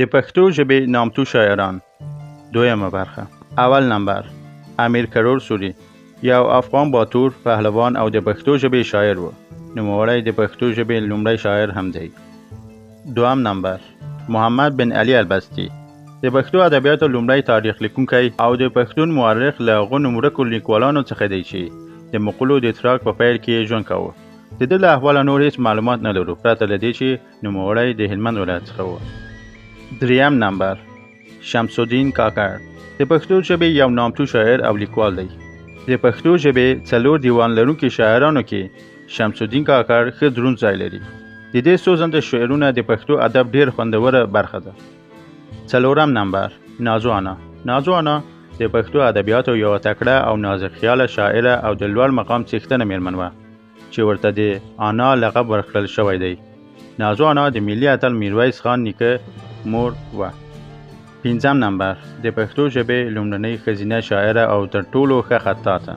د پښتو ژبې نامتو شاعران. دویمه برخه. اول نمبر امیر کروړ سوري، یو افغان باتور، پهلوان او د پښتو ژبې شاعر و. نوموړی د پښتو ژبې لومړی شاعر هم دی. دویم نمبر محمد بن علي البسطي، د پښتو ادبیاتو لومړی تاریخ لیکونکی او د پښتون مورخ له هغو نومورکو لیکوالانو څخه دی چې د مغولو د اتراک په پیل کې ژوند کاوه. د ده له احواله نور هیڅ معلومات نه لرو پرته له دې چې نوموړی د هلمند ولایت څخه و. دریم نمبر شمس الدین کاکړ، د پښتو ژبې یو نامتو شاعر او لیکوال دی. د پښتو ژبې څلور دیوان لرونکي شاعرانو کې شمس الدین کاکړ ښه دروند ځای لري. د دې سوځنده شعرونه د پښتو ادب ډېر خوندوره برخه ده. څلورم نمبر نازو انا. نازو انا د پښتو ادبیاتو یوه تکړه او نازک خیاله شاعره او د لوړ مقام څښتنه میرمن وه چې ورته د انا لقب ورکړل شوی دی. نازو انا د ملي اتل میرویس خان نیکه مور وه. پنځم نمبر د پښتو ژبې لومړنۍ ښځینه شاعره او تر ټولو ښه خطاطه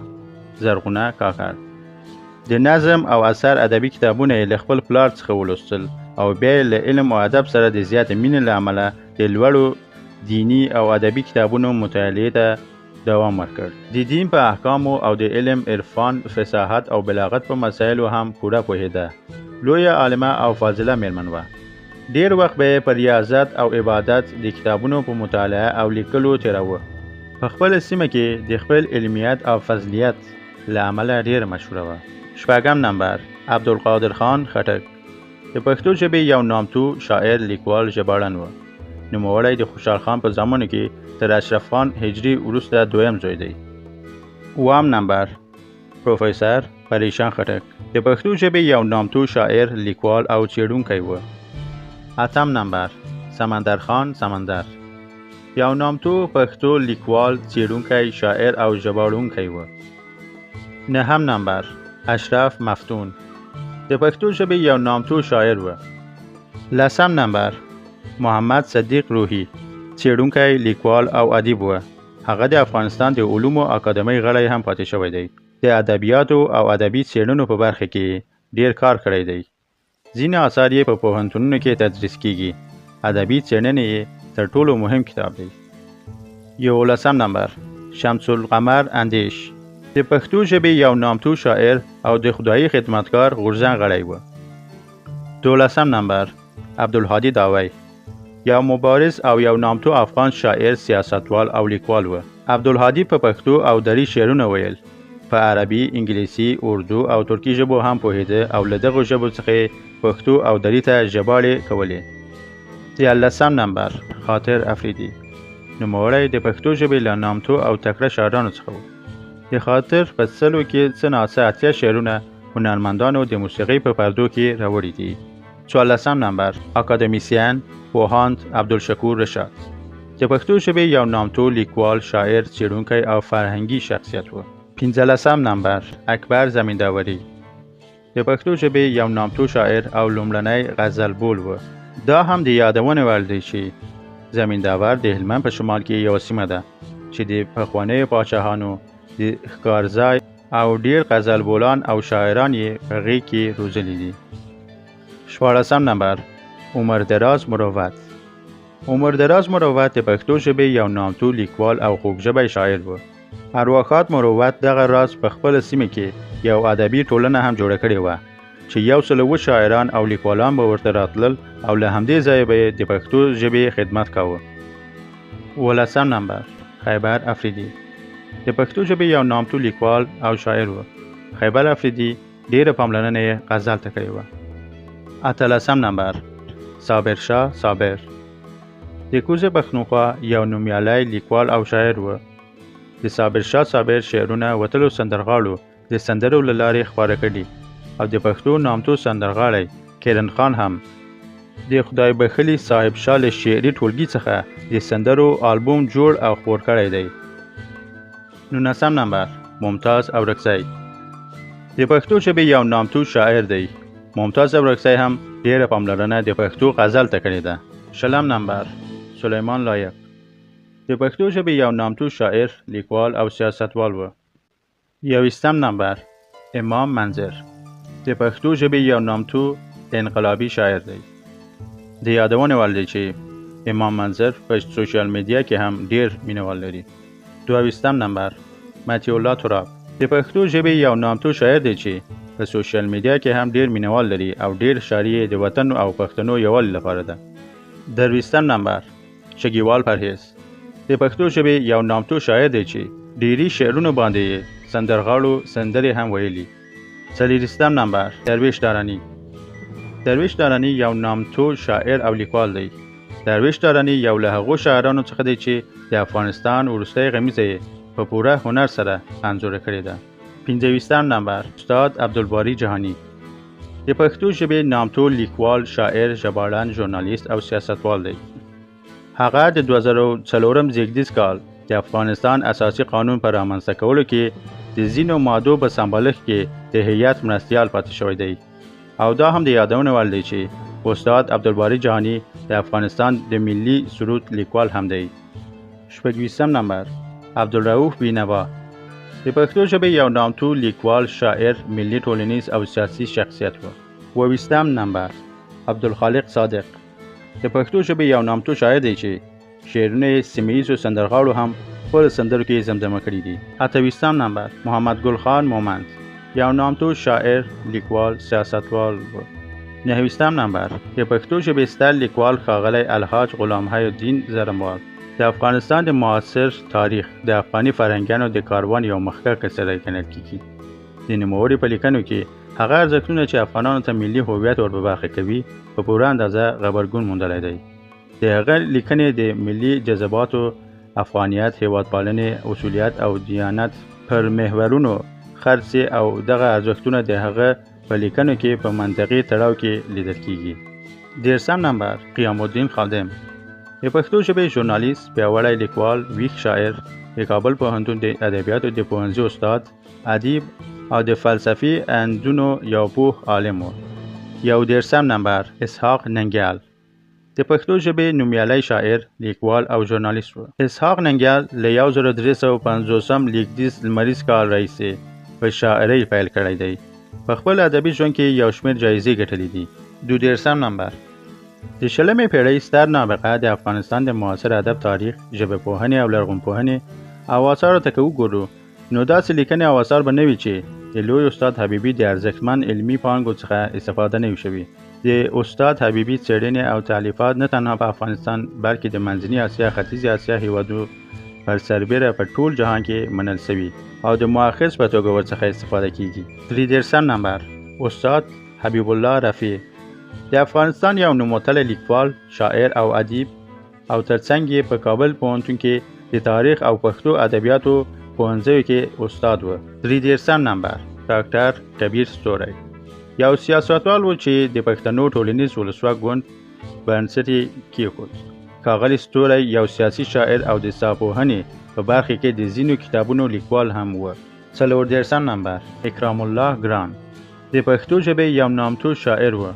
زرغونه کاکړ. د نظم او اثر ادبي کتابونه یې له خپل پلار څخه ولوستل او بیا یې له علم او ادب سره د زیاتې مینې له امله د لوړو دینی او ادبي کتابونو مطالعې ته دوام ورکړ. د دین په احکامو او د علم، عرفان، فصاحت او بلاغت په مسایلو هم پوره پوهېده. لویه عالمه او فاضله میرمن وه. ډیر وخت به یې په ریاضت او عبادت، د کتابونو په مطالعه او لیکلو تیراوه. په خپله سیمه کې د خپل علمیت او فضلیت له امله ډیر مشهوره وه. شپږم نمبر عبدالقادر خان خټک، د پښتو ژبې یو نامتو شاعر، لیکوال، ژباړن و. نوموړی د خوشحال خان په زمانو کې تر اشرف خان هجري وروسته دویم زوی دی. اووم نمبر پروفیسر پریشان خټک، د پښتو ژبې یو نامتو شاعر، لیکوال او څېړونکی و. اتم نمبر سمندر خان سمندر، یو نامتو پښتو لیکوال، څېړونکی، شاعر او ژباړونکی و. نهم نمبر اشرف مفتون، د پښتو ژبې یو نامتو شاعر و. لسم نمبر محمد صدیق روحي، څېړونکی، لیکوال او ادیب و. هغه د افغانستان د علومو اکاډمۍ غړی هم پاتې شوی دی. د ادبیاتو او ادبي څېړنو په برخه کې ډیر کار کړی دی. ځینې آثار یې په پوهنتونونو کې تدریس کیږي. ادبي څېړنې یې تر ټولو مهم کتاب دی. 11 نمبر شمس القمر اندیش، د پښتو ژبې یو نامتو شاعر او د خدایي خدمتګار غورځنګ غړی و. 12 نمبر عبدالهادي داوی، یو مبارز او یو نامتو افغان شاعر، سیاستوال او لیکوال و. عبدالهادي په پښتو او دري شعرونه ویل. په عربي، انګلیسي، اردو او ترکي ژبو هم پوهېده او له دغو ژبو څخه پښتو او دري ته ژباړې کولې. 13 نمبر خاطر افریدي، نوموړی د پښتو ژبې له نامتو او تکړه شاعرانو څخه و. د خاطر په سلو کې څه ناڅه اتیا شعرونه هنرمندانو د موسیقۍ په پردو کې راوړي دي. 14 نمبر اکادمیسین پوهاند عبدالشکور رشاد، د پښتو ژبې یو نامتو لیکوال، شاعر، څېړونکی او فرهنګي شخصیت و. 15 نمبر اکبر زمینداوری، د پښتو ژبې یو نامتو شاعر او لومړنی غزل بول و. دا هم د یادونې وړ دی چې زمینداور د هلمند په شمال کې یوه سیمه ده چې د پخوانیو پاچاهانو د ښکارځای او ډیر غزل بولان او شاعران یې په غېږ کې روزلي دي. 14 نمبر عمر دراز مروت، عمر دراز مروت د پښتو ژبې یو نامتو لیکوال او خوږژبی شاعر و. ارواښاد مروت دغه راز په خپله سیمه کې یو ادبي ټولنه هم جوړه کړې وه چې 107 شاعران او لیکوالان به ورته راتلل او له همدې ځایه به د پښتو ژبې خدمت کاوه. 15 نمبر خیبر افریدي، د پښتو ژبې یو نامتو لیکوال او شاعر و. خیبر افریدي ډیره پاملرنه یې غزل ته کړې وه. 18 نمبر صابر شاه صابر، د کوزې پښتونخوا یو نومیالی لیکوال او شاعر و. د صابر شاه صابر شعرونه وتلو سندرغاړو د سندرو له لارې خپاره کړي او د پښتو نامتو سندرغاړی کیرن خان هم د خدای بخلي صاحب شاه له شعري ټولګي څخه د سندرو آلبوم جوړ او خپور کړی دی. 19 نمبر ممتاز اورکزی، د پښتو ژبې یو نامتو شاعر دی. ممتاز اورکزی هم ډیره پاملرنه د پښتو غزل ته کړې ده. 20 نمبر سلیمان لایق، د پښتو ژبې یو نامتو شاعر، لیکوال او سیاستوال و. 21 نمبر امام منظر، د پښتو ژبې یو نامتو انقلابي شاعر دی. د یادونې وړ دی چې امام منظر په سوشل میډیا کې هم ډیر مینوال لري. 22 نمبر مطیع الله تراب د پښتو ژبې یو نامتو شاعر دی چې په سوشل میډیا کې هم ډیر مینوال لري او ډیر شاعري د وطن او پښتنو یووالي لپاره ده. 23 نمبر شګیوال پرهیز د پښتو ژبې یو نامتو شاعر دی چې ډیری شعرونه باندې سندرغاړو سندرې هم ویلي. 40 نمبر درویش دارانی یو نامتو شاعر او لیکوال دی. درویش دارانی یو له هغو شاعرانو څخه دی چې د افغانستان وروستۍ غمیزه په پوره هنر سره انځور کړې ده. 25 نمبر استاد عبدالباری جهانی د پښتو ژبې نامتو لیکوال، شاعر، ژباړن، ژورنالیست او سیاستوال دی. هغه د 2004 زیږدیز کال د افغانستان اساسي قانون پر رامنځته کولو کې د ځینو مادو په سمبالښت کې د هیئت مرستیال پاتې شوی دی او دا هم د یادونې وړ دی چې استاد عبدالباری جهانی د افغانستان د ملي سرود لیکوال هم دی. 26 نمبر عبدالرؤف بینوا د پښتو ژبې یو نامتو لیکوال، شاعر، ملي ټولنیز او سیاسي شخصیت و. 20 نمبر عبدالخالق صادق د پښتو ژبې یو نامتو شاعر دی چې شعرونه یې سیمهییزو سندرغاړو هم خپل سندرو کې زمزمه کړي دي. 28 نمبر محمد ګل خان مومند یو نامتو شاعر، لیکوال، سیاستوال و. 29 نمبر د پښتو ژبې ستر لیکوال ښاغلی الحاج غلام حی الدین زرموال د افغانستان د معاصر تاریخ د افغاني فرهنګیانو د کاروان یو مخکښ سړی ګڼل کېږي. د نوموړي په لیکنو کې هغه ارزښتونه چې افغانانو ته ملي هویت ور په برخه کوي په پوره اندازه غبرګون موندلی دی. د هغه لیکنې د ملي جذباتو، افغانیت، هیوادپالنې، اصولیت او دیانت پر محورونو خرڅې او دغه ارزښتونه د هغه په لیکنو کې په منطقي تړاو کې لیدل کېږي. 30 نمبر قیام الدین خادم د پښتو ژبې ژورنالیست، پیاوړی لیکوال، ویښ شاعر، د کابل پوهنتون د ادبیاتو د پوهنځي استاد، ادیب او د فلسفي اندونو یو پوه عالم و. 31 نمبر اسحاق ننګیال د پښتو ژبې نومیالی شاعر، لیکوال او ژورنالیست و. اسحاق ننګیال له 1350 لیکدیز لمریز کال راهیسې په شاعرۍ پیل کړی دی. په خپل ادبي ژوند کې یو شمېر جایزې ګټلې دي. 32 نمبر د 20مې پیړۍ ستر نابغه د افغانستان د معاصر ادب تاریخ، ژبپوهنې او لرغونپوهنې او آثارو ته که وګورو نو داسې لیکنې او آثار به نه وي چې د لوی استاد حبیبي د ارزښتمن علمي پانګو څخه استفاده نه وي شوې. د استاد حبیبي څېړنې او تالیفات نه تنها په افغانستان بلکې د منځني اسیا، ختیځې اسیا هیوادو پر سربیره په ټول جهان کې منل شوي او د مؤخذ په توګه ورڅخه استفاده کیږي. 33 نمبر استاد حبیب الله رفیع د افغانستان یو نوموتلی لیکوال، شاعر او ادیب او ترڅنګ یې په کابل پوهنتون کې د تاریخ او پښتو ادبیاتو پوهنځیو کې استاد و. 33 نمبر ډاکټر کبیر ستوری یو سیاستوال و چې د پښتنو ټولنیز ولسواک ګوند بنسټ یې کېښود. ښاغلی ستوری یو سیاسي شاعر او د ساپوهنې په برخه کې د ځینو کتابونو لیکوال هم و. 34 نمبر اکرام الله ګران د پښتو ژبې یو نامتو شاعر و.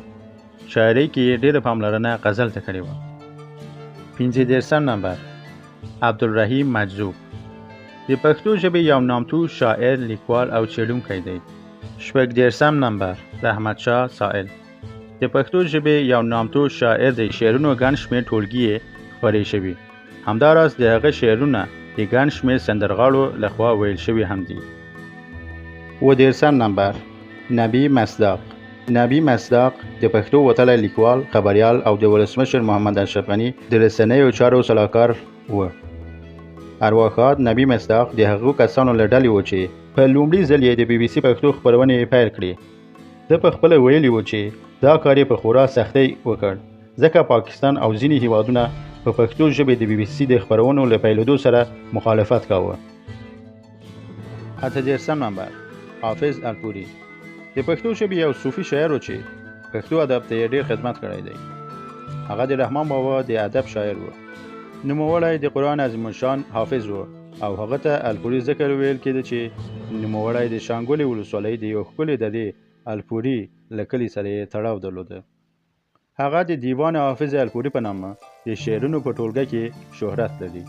شاعرۍ کې یې ډېره پاملرنه غزل ته کړې وه. 35 نمبر عبدالرحیم مجذوب د پښتو ژبې یو نامتو شاعر، لیکوال او څېړونکی دی. 36 نمبر رحمت شاه سائل د پښتو ژبې یو نامتو شاعر دی. شعرونو ګڼ شمېر ټولګي یې خپرې شوي. همداراز د هغه شعرونه د ګڼ شمېر سندرغاړو لخوا ویل شوي هم دي. 30 نمبر نبی مصداق د پښتو وتلی لیکوال، خبریال او د ولسمشر محمد اشرف غني د رسنیو چارو سلاکار و. ارواښاد نبی مصداق د هغو کسانو له ډلې و چې په لومړي ځل یې د BBC پښتو خپرونې پیل کړې. ده په خپله ویلي و چې دا کار یې په خورا سختۍ وکړ ځکه پاکستان او ځینې هیوادونه په پښتو ژبې د BBC د خپرونو له پیلېدو سره مخالفت کاوه. 38 نمبر حافظ الپوري د پښتو ژبې یو صوفي شاعر و چې پښتو ادب ته یې ډېر خدمت کړی دی. هغه د رحمان بابا د ادب شاعر و. نوموړی د قرآن عظیم الشان حافظ و او هغه ته الپوري ځکه ویل کېده چې نوموړی د شانګلې ولسوالۍ د یو ښکلي درې الپوري له کلي سره یې تړاو درلوده. هغه د دیوان حافظ الپوري په نامه د شعرونو په ټولګه کې شهرت لري.